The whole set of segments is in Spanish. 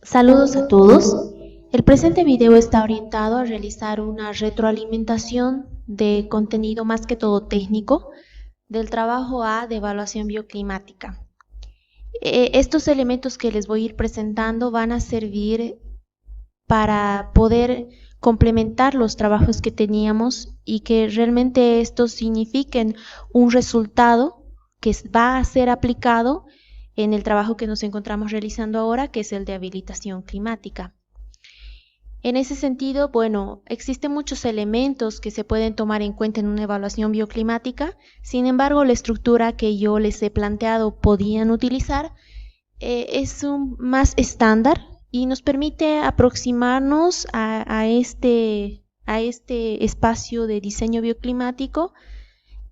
Saludos a todos. El presente video está orientado a realizar una retroalimentación de contenido más que todo técnico del trabajo A de evaluación bioclimática. Estos elementos que les voy a ir presentando van a servir para poder complementar los trabajos que teníamos y que realmente estos signifiquen un resultado que va a ser aplicado en el trabajo que nos encontramos realizando ahora, que es el de habilitación climática. En ese sentido, bueno, existen muchos elementos que se pueden tomar en cuenta en una evaluación bioclimática. Sin embargo, la estructura que yo les he planteado podían utilizar es más estándar y nos permite aproximarnos a este espacio de diseño bioclimático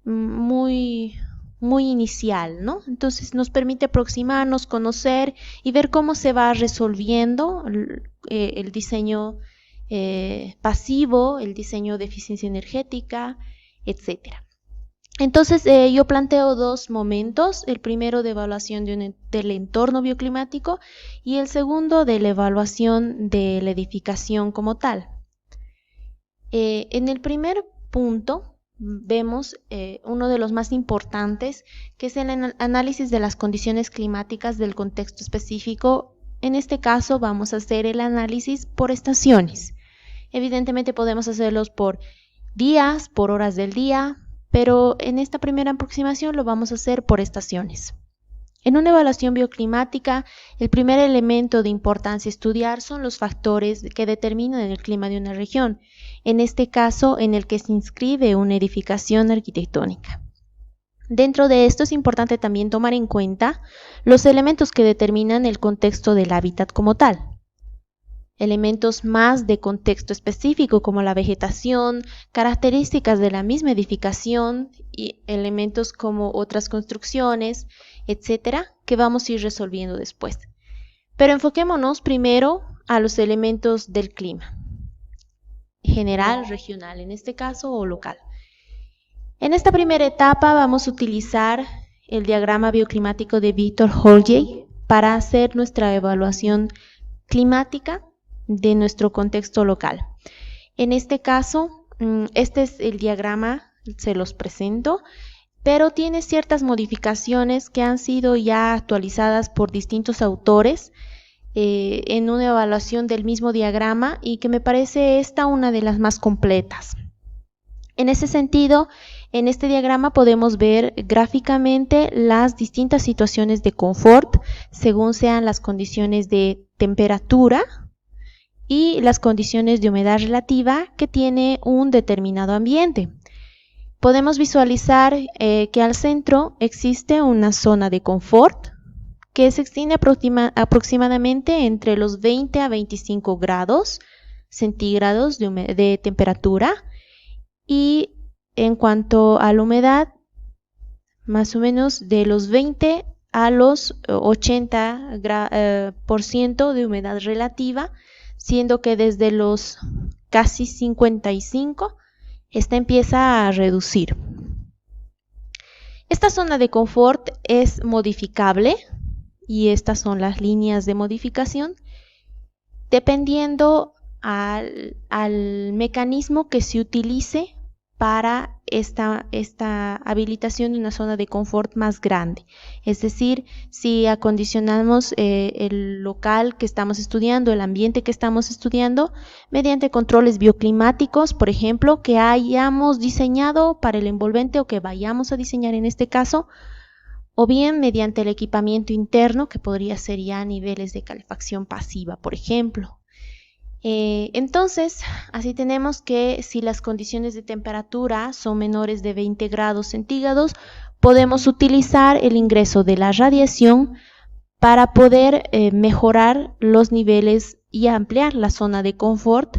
muy inicial, ¿no? Entonces nos permite aproximarnos, conocer y ver cómo se va resolviendo el diseño pasivo, el diseño de eficiencia energética, etcétera. Entonces yo planteo dos momentos, el primero de evaluación del entorno bioclimático y el segundo de la evaluación de la edificación como tal. En el primer punto vemos uno de los más importantes, que es el análisis de las condiciones climáticas del contexto específico. En este caso vamos a hacer el análisis por estaciones. Evidentemente podemos hacerlos por días, por horas del día, pero en esta primera aproximación lo vamos a hacer por estaciones. En una evaluación bioclimática, el primer elemento de importancia a estudiar son los factores que determinan el clima de una región, en este caso en el que se inscribe una edificación arquitectónica. Dentro de esto es importante también tomar en cuenta los elementos que determinan el contexto del hábitat como tal. Elementos más de contexto específico como la vegetación, características de la misma edificación y elementos como otras construcciones, etcétera, que vamos a ir resolviendo después. Pero enfoquémonos primero a los elementos del clima, general, regional, en este caso, o local. En esta primera etapa vamos a utilizar el diagrama bioclimático de Victor Holley para hacer nuestra evaluación climática de nuestro contexto local. En este caso, este es el diagrama, se los presento, pero tiene ciertas modificaciones que han sido ya actualizadas por distintos autores en una evaluación del mismo diagrama y que me parece esta una de las más completas. En ese sentido, en este diagrama podemos ver gráficamente las distintas situaciones de confort según sean las condiciones de temperatura y las condiciones de humedad relativa que tiene un determinado ambiente. Podemos visualizar que al centro existe una zona de confort que se extiende aproximadamente entre los 20 a 25 grados centígrados de temperatura, y en cuanto a la humedad, más o menos de los 20 a los 80% de humedad relativa, siendo que desde los casi 55 esta empieza a reducir. Esta zona de confort es modificable y estas son las líneas de modificación dependiendo al mecanismo que se utilice para esta habilitación de una zona de confort más grande. Es decir, si acondicionamos el local que estamos estudiando, el ambiente que estamos estudiando, mediante controles bioclimáticos, por ejemplo, que hayamos diseñado para el envolvente o que vayamos a diseñar en este caso, o bien mediante el equipamiento interno, que podría ser ya niveles de calefacción pasiva, por ejemplo. Entonces, así tenemos que si las condiciones de temperatura son menores de 20 grados centígrados, podemos utilizar el ingreso de la radiación para poder mejorar los niveles y ampliar la zona de confort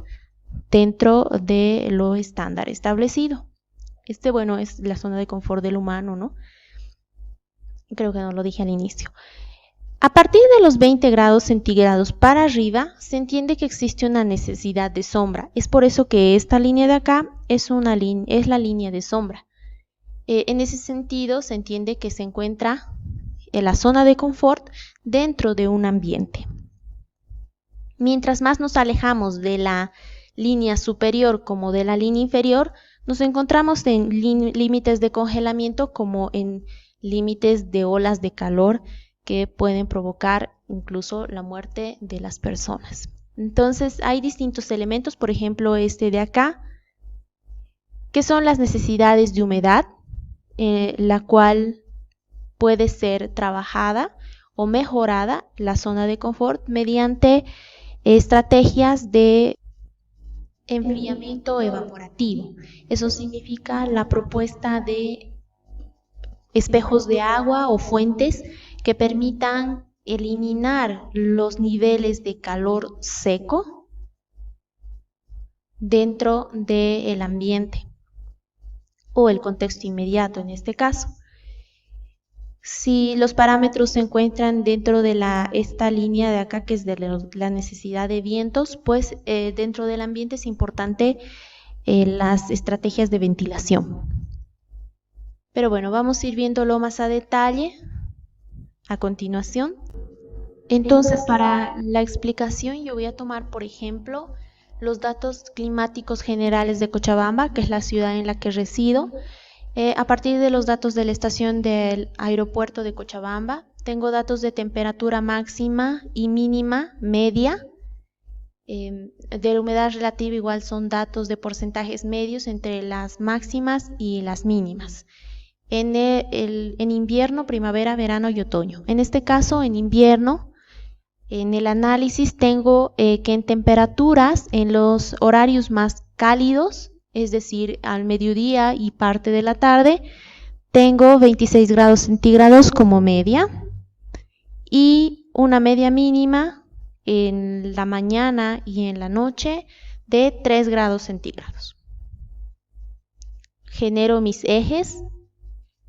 dentro de lo estándar establecido. Bueno, es la zona de confort del humano, ¿no? Creo que no lo dije al inicio. A partir de los 20 grados centígrados para arriba, se entiende que existe una necesidad de sombra. Es por eso que esta línea de acá es la línea de sombra. En ese sentido, se entiende que se encuentra en la zona de confort dentro de un ambiente. Mientras más nos alejamos de la línea superior como de la línea inferior, nos encontramos en límites de congelamiento como en límites de olas de calor que pueden provocar incluso la muerte de las personas. Entonces hay distintos elementos, por ejemplo este de acá, que son las necesidades de humedad, la cual puede ser trabajada o mejorada la zona de confort mediante estrategias de enfriamiento evaporativo. Eso significa la propuesta de espejos de agua o fuentes que permitan eliminar los niveles de calor seco dentro del ambiente o el contexto inmediato en este caso. Si los parámetros se encuentran dentro de esta línea de acá, que es de la necesidad de vientos, pues dentro del ambiente es importante las estrategias de ventilación. Pero bueno, vamos a ir viéndolo más a detalle a continuación. Entonces, para la explicación yo voy a tomar, por ejemplo, los datos climáticos generales de Cochabamba, que es la ciudad en la que resido. A partir de los datos de la estación del aeropuerto de Cochabamba, tengo datos de temperatura máxima y mínima media. De la humedad relativa igual son datos de porcentajes medios entre las máximas y las mínimas. En invierno, primavera, verano y otoño. En este caso, en invierno, en el análisis tengo que en temperaturas, en los horarios más cálidos, es decir, al mediodía y parte de la tarde, tengo 26 grados centígrados como media y una media mínima en la mañana y en la noche de 3 grados centígrados. Genero mis ejes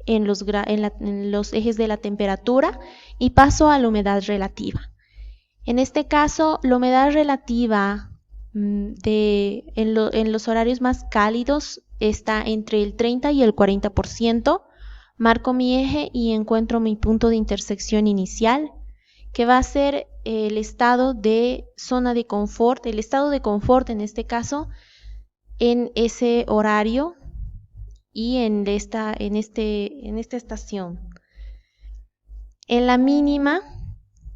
en los ejes de la temperatura y paso a la humedad relativa. En este caso, la humedad relativa en los horarios más cálidos está entre el 30 y el 40%. Marco mi eje y encuentro mi punto de intersección inicial, que va a ser el estado de zona de confort, el estado de confort en este caso, en ese horario y en esta estación. En la mínima,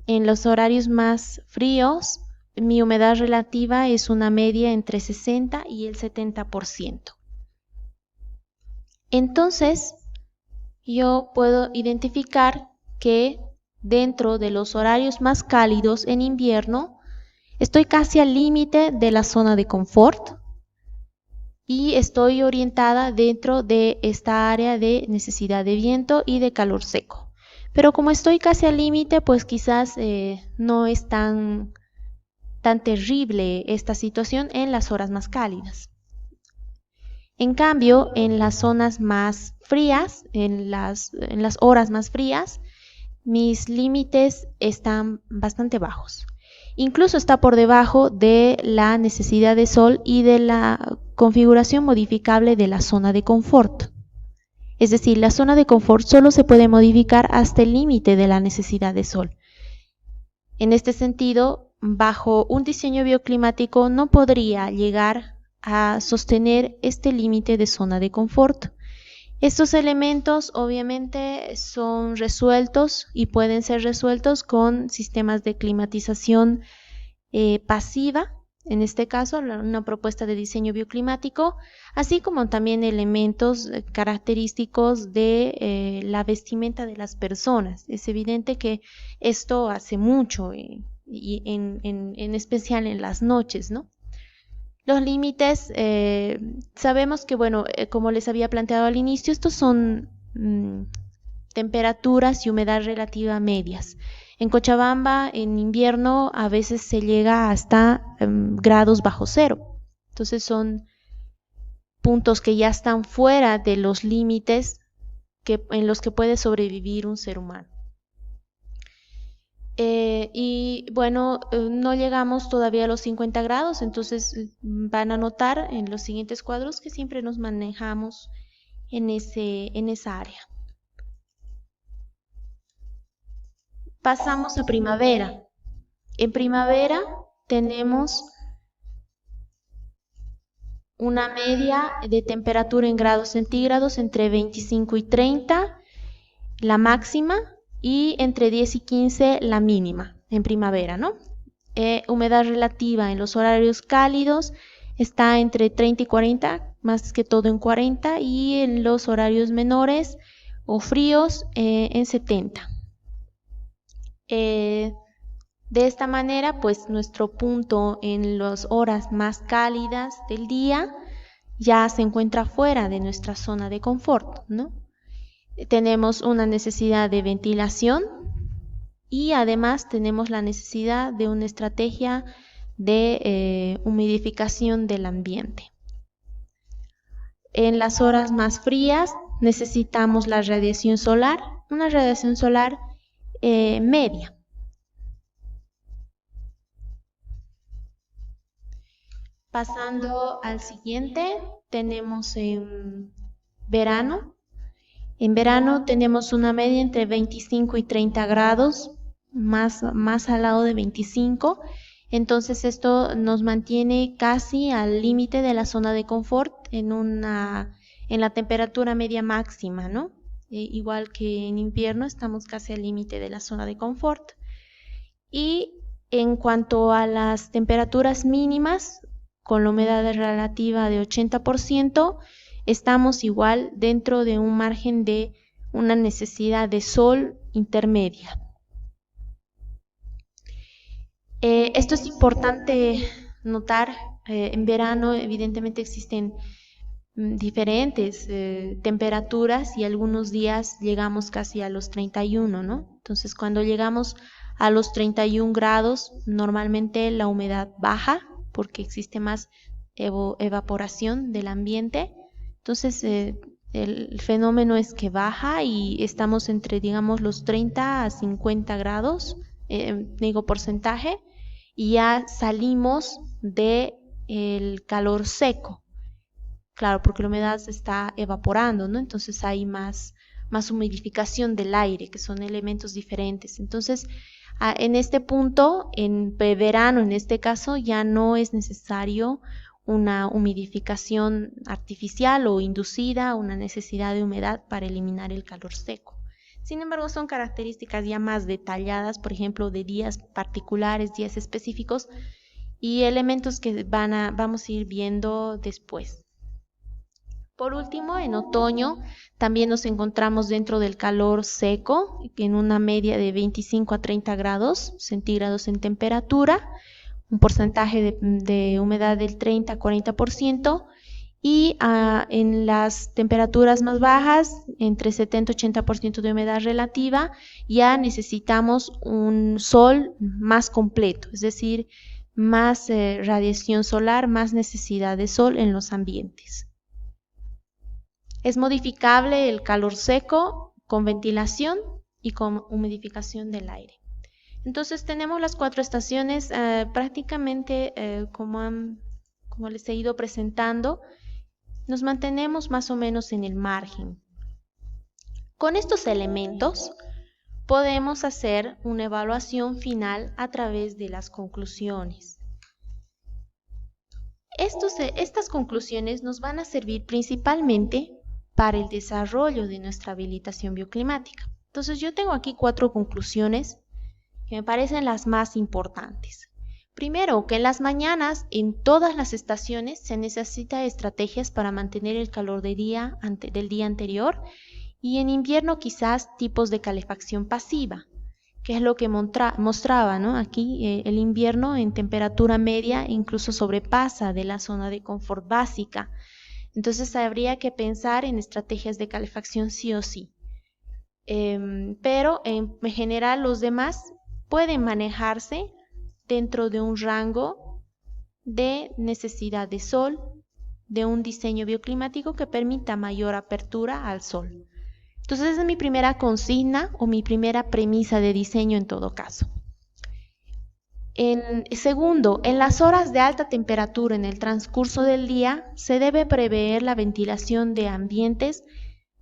en los horarios más fríos, mi humedad relativa es una media entre 60 y el 70%. Entonces, yo puedo identificar que dentro de los horarios más cálidos en invierno, estoy casi al límite de la zona de confort y estoy orientada dentro de esta área de necesidad de viento y de calor seco. Pero como estoy casi al límite, pues quizás no es tan terrible esta situación en las horas más cálidas. En cambio, en las zonas más frías, en las horas más frías, mis límites están bastante bajos. Incluso está por debajo de la necesidad de sol y de la configuración modificable de la zona de confort. Es decir, la zona de confort solo se puede modificar hasta el límite de la necesidad de sol. En este sentido, bajo un diseño bioclimático no podría llegar a sostener este límite de zona de confort. Estos elementos obviamente son resueltos y pueden ser resueltos con sistemas de climatización pasiva, en este caso una propuesta de diseño bioclimático, así como también elementos característicos de la vestimenta de las personas. Es evidente que esto hace mucho y en especial en las noches, ¿no? Los límites, sabemos que, bueno, como les había planteado al inicio, estos son temperaturas y humedad relativa medias. En Cochabamba, en invierno, a veces se llega hasta grados bajo cero. Entonces son puntos que ya están fuera de los límites en los que puede sobrevivir un ser humano. Y bueno, no llegamos todavía a los 50 grados, entonces van a notar en los siguientes cuadros que siempre nos manejamos en esa área. Pasamos a primavera. En primavera tenemos una media de temperatura en grados centígrados entre 25 y 30, la máxima, y entre 10 y 15 la mínima en primavera, ¿no? Humedad relativa en los horarios cálidos está entre 30 y 40, más que todo en 40, y en los horarios menores o fríos en 70. De esta manera, pues nuestro punto en las horas más cálidas del día ya se encuentra fuera de nuestra zona de confort, ¿no? Tenemos una necesidad de ventilación y además tenemos la necesidad de una estrategia de humidificación del ambiente. En las horas más frías necesitamos la radiación solar, una radiación solar media. Pasando al siguiente, tenemos en verano. En verano tenemos una media entre 25 y 30 grados, más al lado de 25. Entonces esto nos mantiene casi al límite de la zona de confort en la temperatura media máxima, ¿no? Igual que en invierno estamos casi al límite de la zona de confort. Y en cuanto a las temperaturas mínimas, con la humedad relativa de 80%, estamos igual dentro de un margen de una necesidad de sol intermedia. Esto es importante notar. En verano evidentemente existen diferentes temperaturas y algunos días llegamos casi a los 31, ¿no? Entonces cuando llegamos a los 31 grados, normalmente la humedad baja porque existe más evaporación del ambiente. Entonces el fenómeno es que baja y estamos entre, digamos, los 30 a 50 grados, digo porcentaje, y ya salimos del calor seco. Claro, porque la humedad se está evaporando, ¿no? Entonces hay más humidificación del aire, que son elementos diferentes. Entonces, en este punto, en verano, en este caso, ya no es necesario una humidificación artificial o inducida, una necesidad de humedad para eliminar el calor seco. Sin embargo, son características ya más detalladas, por ejemplo, de días particulares, días específicos y elementos que vamos a ir viendo después. Por último, en otoño también nos encontramos dentro del calor seco, en una media de 25 a 30 grados centígrados en temperatura, un porcentaje de humedad del 30 a 40%, y en las temperaturas más bajas, entre 70 y 80% de humedad relativa, ya necesitamos un sol más completo, es decir, más radiación solar, más necesidad de sol en los ambientes. Es modificable el calor seco con ventilación y con humidificación del aire. Entonces tenemos las 4 estaciones prácticamente como les he ido presentando. Nos mantenemos más o menos en el margen. Con estos elementos podemos hacer una evaluación final a través de las conclusiones. Estas conclusiones nos van a servir principalmente para el desarrollo de nuestra habilitación bioclimática. Entonces yo tengo aquí 4 conclusiones que me parecen las más importantes. Primero, que en las mañanas en todas las estaciones se necesita estrategias para mantener el calor del día anterior, y en invierno quizás tipos de calefacción pasiva, que es lo que mostraba, ¿no? Aquí el invierno en temperatura media incluso sobrepasa de la zona de confort básica. Entonces habría que pensar en estrategias de calefacción sí o sí. Pero en general los demás pueden manejarse dentro de un rango de necesidad de sol, de un diseño bioclimático que permita mayor apertura al sol. Entonces esa es mi primera consigna o mi primera premisa de diseño en todo caso. Segundo, en las horas de alta temperatura en el transcurso del día se debe prever la ventilación de ambientes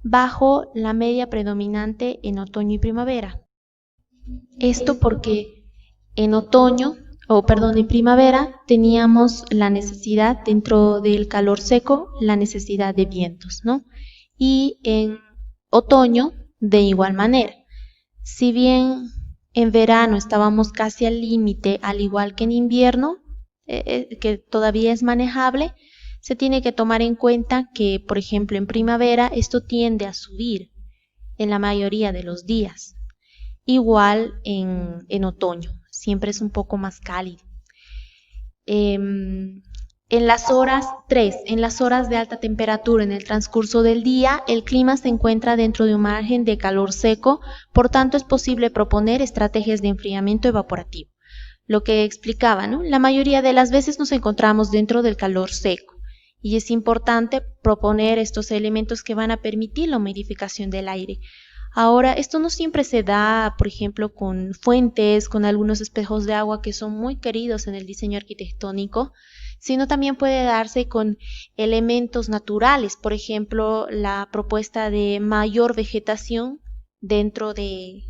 bajo la media predominante en otoño y primavera. Esto porque en otoño en primavera teníamos la necesidad, dentro del calor seco, la necesidad de vientos, ¿no? Y en otoño, de igual manera. Si bien en verano estábamos casi al límite, al igual que en invierno, que todavía es manejable, se tiene que tomar en cuenta que, por ejemplo, en primavera esto tiende a subir en la mayoría de los días. Igual en otoño, siempre es un poco más cálido. En las horas de alta temperatura en el transcurso del día, el clima se encuentra dentro de un margen de calor seco, por tanto es posible proponer estrategias de enfriamiento evaporativo. Lo que explicaba, ¿no? La mayoría de las veces nos encontramos dentro del calor seco y es importante proponer estos elementos que van a permitir la humidificación del aire. Ahora, esto no siempre se da, por ejemplo, con fuentes, con algunos espejos de agua que son muy queridos en el diseño arquitectónico, sino también puede darse con elementos naturales, por ejemplo, la propuesta de mayor vegetación dentro de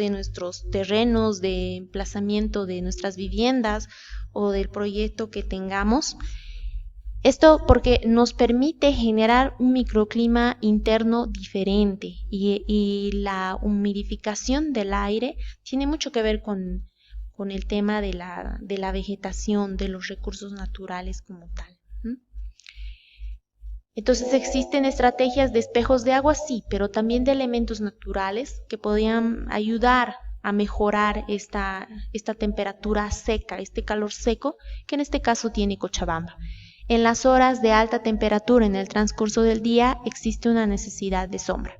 nuestros terrenos de emplazamiento de nuestras viviendas o del proyecto que tengamos. Esto porque nos permite generar un microclima interno diferente y la humidificación del aire tiene mucho que ver con el tema de la vegetación, de los recursos naturales como tal. Entonces, ¿existen estrategias de espejos de agua? Sí, pero también de elementos naturales que podrían ayudar a mejorar esta temperatura seca, este calor seco, que en este caso tiene Cochabamba. En las horas de alta temperatura en el transcurso del día existe una necesidad de sombra.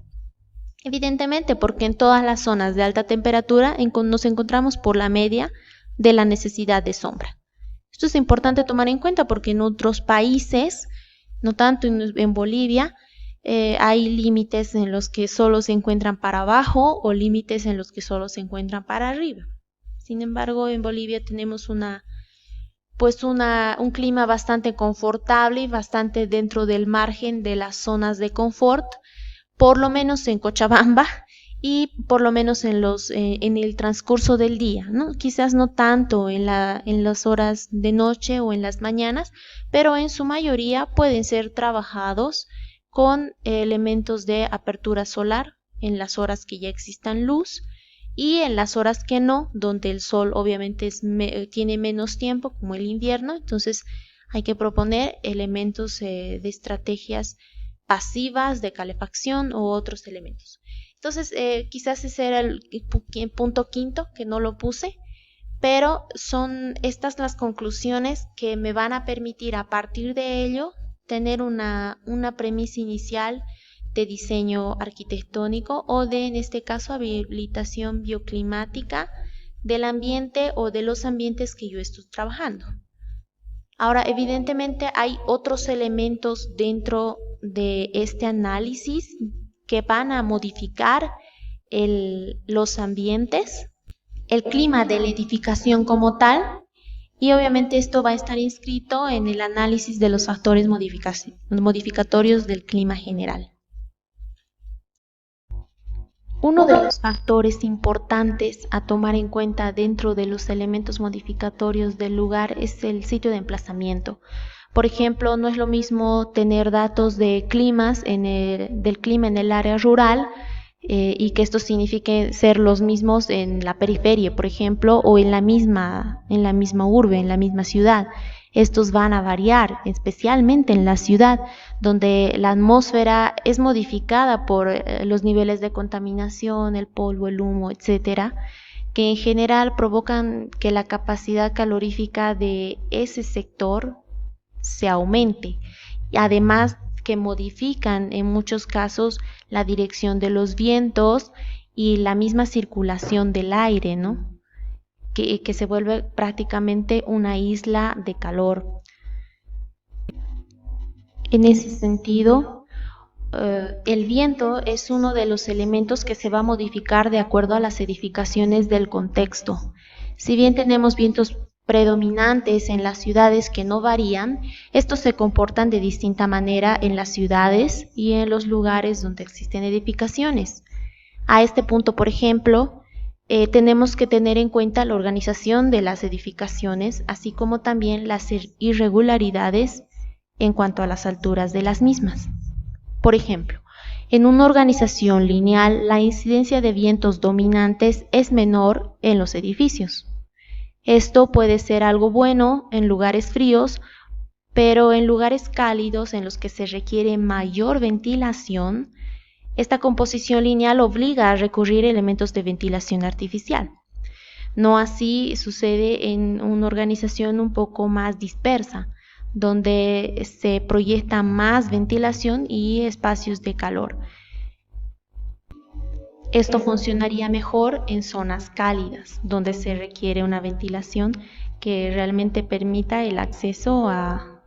Evidentemente, porque en todas las zonas de alta temperatura nos encontramos por la media de la necesidad de sombra. Esto es importante tomar en cuenta porque en otros países, no tanto en Bolivia, hay límites en los que solo se encuentran para abajo o límites en los que solo se encuentran para arriba. Sin embargo, en Bolivia tenemos un clima bastante confortable y bastante dentro del margen de las zonas de confort, por lo menos en Cochabamba y por lo menos en el transcurso del día, ¿no? Quizás no tanto en las horas de noche o en las mañanas, pero en su mayoría pueden ser trabajados con elementos de apertura solar en las horas que ya existan luz y en las horas que no, donde el sol obviamente tiene menos tiempo, como el invierno. Entonces hay que proponer elementos de estrategias pasivas de calefacción u otros elementos. Entonces quizás ese era el punto quinto que no lo puse, pero son estas las conclusiones que me van a permitir a partir de ello tener una premisa inicial de diseño arquitectónico o en este caso, habilitación bioclimática del ambiente o de los ambientes que yo estoy trabajando. Ahora, evidentemente hay otros elementos dentro de este análisis que van a modificar los ambientes, el clima de la edificación como tal, y obviamente esto va a estar inscrito en el análisis de los factores modificatorios del clima general. Uno de los factores importantes a tomar en cuenta dentro de los elementos modificatorios del lugar es el sitio de emplazamiento. Por ejemplo, no es lo mismo tener datos de climas del clima en el área rural y que esto signifique ser los mismos en la periferia, por ejemplo, o en la misma urbe, en la misma ciudad. Estos van a variar, especialmente en la ciudad, donde la atmósfera es modificada por los niveles de contaminación, el polvo, el humo, etcétera, que en general provocan que la capacidad calorífica de ese sector se aumente. Y además que modifican en muchos casos la dirección de los vientos y la misma circulación del aire, ¿no? Que se vuelve prácticamente una isla de calor. En ese sentido, el viento es uno de los elementos que se va a modificar de acuerdo a las edificaciones del contexto. Si bien tenemos vientos predominantes en las ciudades que no varían, estos se comportan de distinta manera en las ciudades y en los lugares donde existen edificaciones. A este punto, por ejemplo, tenemos que tener en cuenta la organización de las edificaciones, así como también las irregularidades en cuanto a las alturas de las mismas. Por ejemplo, en una organización lineal, la incidencia de vientos dominantes es menor en los edificios. Esto puede ser algo bueno en lugares fríos, pero en lugares cálidos en los que se requiere mayor ventilación, esta composición lineal obliga a recurrir a elementos de ventilación artificial. No así sucede en una organización un poco más dispersa, donde se proyecta más ventilación y espacios de calor. Esto funcionaría mejor en zonas cálidas, donde se requiere una ventilación que realmente permita el acceso a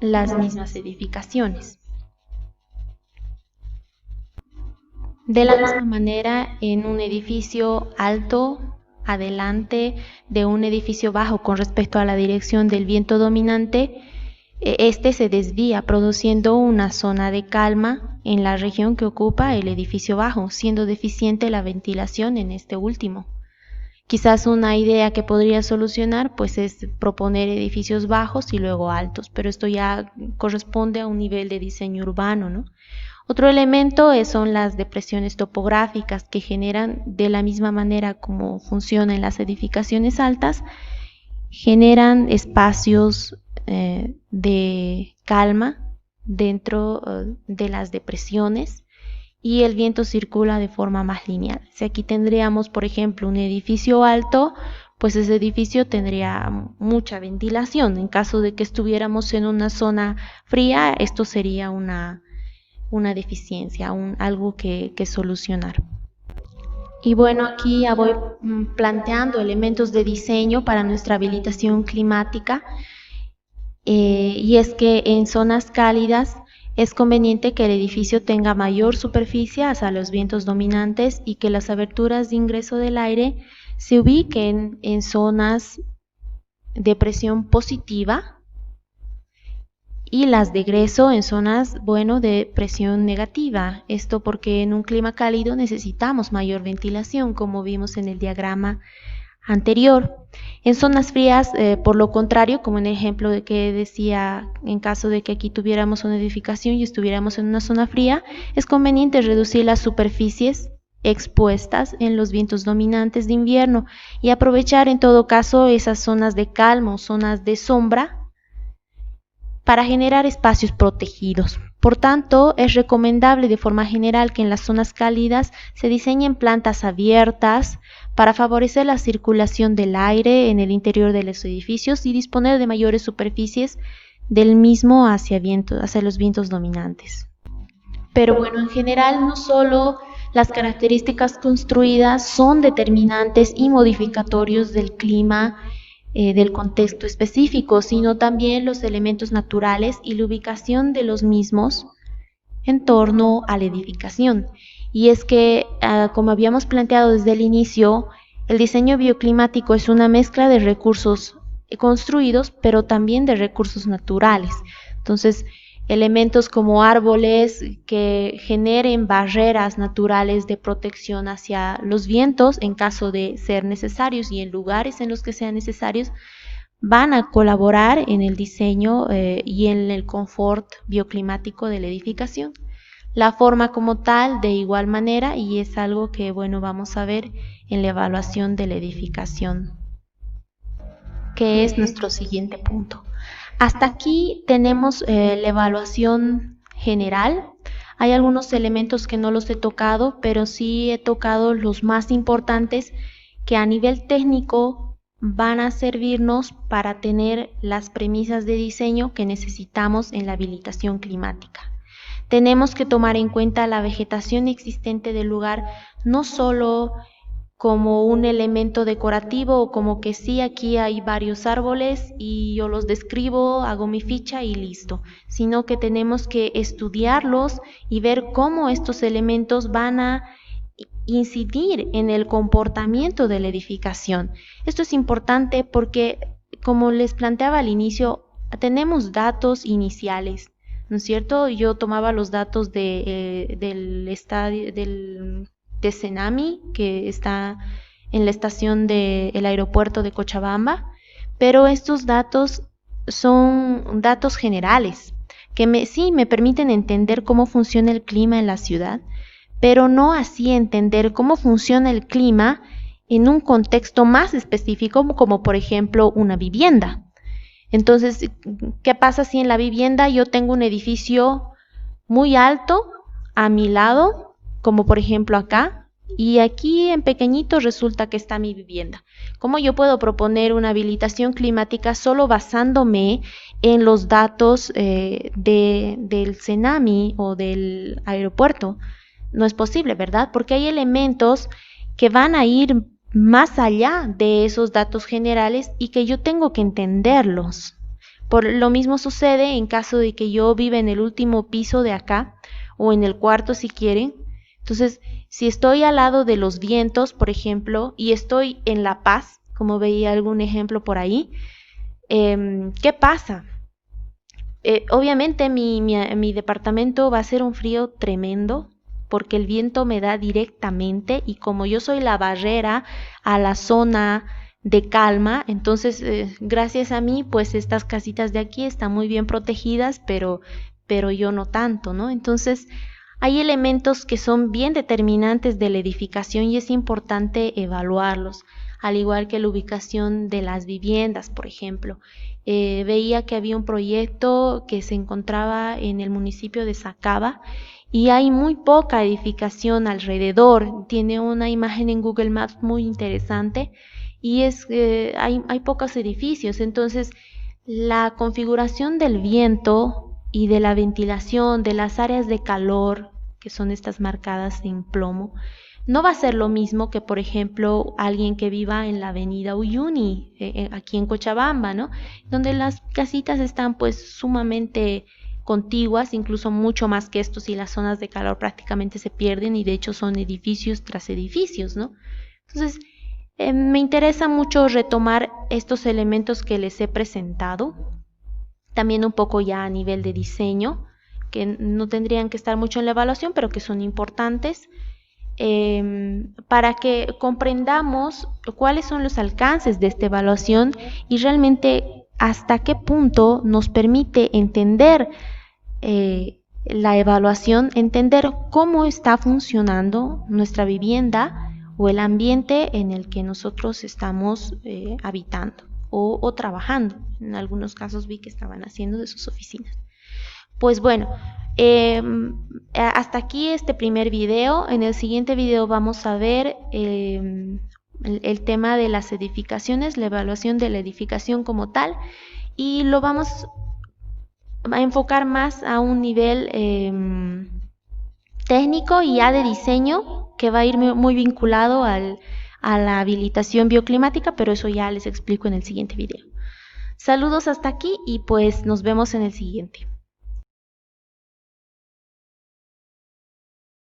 las mismas edificaciones. De la misma manera, en un edificio alto, adelante de un edificio bajo con respecto a la dirección del viento dominante, este se desvía produciendo una zona de calma en la región que ocupa el edificio bajo, siendo deficiente la ventilación en este último. Quizás una idea que podría solucionar pues es proponer edificios bajos y luego altos, pero esto ya corresponde a un nivel de diseño urbano, ¿no? Otro elemento son las depresiones topográficas que generan, de la misma manera como funcionan las edificaciones altas, generan espacios de calma dentro de las depresiones y el viento circula de forma más lineal. Si aquí tendríamos, por ejemplo, un edificio alto, pues ese edificio tendría mucha ventilación. En caso de que estuviéramos en una zona fría, esto sería una deficiencia, algo que solucionar. Y bueno, aquí ya voy planteando elementos de diseño para nuestra habilitación climática, y es que en zonas cálidas es conveniente que el edificio tenga mayor superficie hacia los vientos dominantes y que las aberturas de ingreso del aire se ubiquen en zonas de presión positiva y las de egreso en zonas, de presión negativa. Esto porque en un clima cálido necesitamos mayor ventilación, como vimos en el diagrama anterior. En zonas frías, por lo contrario, como en el ejemplo de que decía, en caso de que aquí tuviéramos una edificación y estuviéramos en una zona fría, es conveniente reducir las superficies expuestas en los vientos dominantes de invierno y aprovechar en todo caso esas zonas de calma o zonas de sombra para generar espacios protegidos. Por tanto, es recomendable de forma general que en las zonas cálidas se diseñen plantas abiertas para favorecer la circulación del aire en el interior de los edificios y disponer de mayores superficies del mismo hacia los vientos dominantes. Pero bueno, en general no solo las características construidas son determinantes y modificatorios del clima del contexto específico, sino también los elementos naturales y la ubicación de los mismos en torno a la edificación. Y es que, como habíamos planteado desde el inicio, el diseño bioclimático es una mezcla de recursos construidos, pero también de recursos naturales. Entonces, elementos como árboles que generen barreras naturales de protección hacia los vientos en caso de ser necesarios y en lugares en los que sean necesarios, van a colaborar en el diseño y en el confort bioclimático de la edificación. La forma como tal, de igual manera, y es algo que, vamos a ver en la evaluación de la edificación, que es nuestro siguiente punto. Hasta aquí tenemos la evaluación general. Hay algunos elementos que no los he tocado, pero sí he tocado los más importantes que a nivel técnico van a servirnos para tener las premisas de diseño que necesitamos en la habilitación climática. Tenemos que tomar en cuenta la vegetación existente del lugar, no solo como un elemento decorativo o como que sí, aquí hay varios árboles y yo los describo, hago mi ficha y listo, sino que tenemos que estudiarlos y ver cómo estos elementos van a incidir en el comportamiento de la edificación. Esto es importante porque, como les planteaba al inicio, tenemos datos iniciales, ¿no es cierto? Yo tomaba los datos del de Cenami, que está en la estación del aeropuerto de Cochabamba, pero estos datos son datos generales que sí me permiten entender cómo funciona el clima en la ciudad, pero no así entender cómo funciona el clima en un contexto más específico, como por ejemplo una vivienda. Entonces, ¿qué pasa si en la vivienda yo tengo un edificio muy alto a mi lado, como por ejemplo acá, y aquí en pequeñito resulta que está mi vivienda? ¿Cómo yo puedo proponer una habilitación climática solo basándome en los datos del Cenami o del aeropuerto? No es posible, ¿verdad? Porque hay elementos que van a ir más allá de esos datos generales y que yo tengo que entenderlos. Por lo mismo sucede en caso de que yo viva en el último piso de acá o en el cuarto si quieren. Entonces, si estoy al lado de los vientos, por ejemplo, y estoy en La Paz, como veía algún ejemplo por ahí, ¿qué pasa? Obviamente mi departamento va a ser un frío tremendo porque el viento me da directamente y como yo soy la barrera a la zona de calma, entonces gracias a mí pues estas casitas de aquí están muy bien protegidas, pero yo no tanto, ¿no? Entonces hay elementos que son bien determinantes de la edificación y es importante evaluarlos, al igual que la ubicación de las viviendas, por ejemplo. Veía que había un proyecto que se encontraba en el municipio de Sacaba y hay muy poca edificación alrededor. Tiene una imagen en Google Maps muy interesante y hay pocos edificios. Entonces, la configuración del viento y de la ventilación, de las áreas de calor, que son estas marcadas en plomo, no va a ser lo mismo que, por ejemplo, alguien que viva en la avenida Uyuni, aquí en Cochabamba, ¿no? Donde las casitas están pues sumamente contiguas, incluso mucho más que estos, y las zonas de calor prácticamente se pierden y de hecho son edificios tras edificios, ¿no? Entonces, me interesa mucho retomar estos elementos que les he presentado, también un poco ya a nivel de diseño, que no tendrían que estar mucho en la evaluación, pero que son importantes, para que comprendamos cuáles son los alcances de esta evaluación y realmente hasta qué punto nos permite entender la evaluación, entender cómo está funcionando nuestra vivienda o el ambiente en el que nosotros estamos habitando o trabajando. En algunos casos vi que estaban haciendo de sus oficinas. Pues bueno, hasta aquí este primer video. En el siguiente video vamos a ver el tema de las edificaciones, la evaluación de la edificación como tal, y lo vamos a enfocar más a un nivel técnico y ya de diseño, que va a ir muy vinculado a la habilitación bioclimática, pero eso ya les explico en el siguiente video. Saludos hasta aquí y pues nos vemos en el siguiente.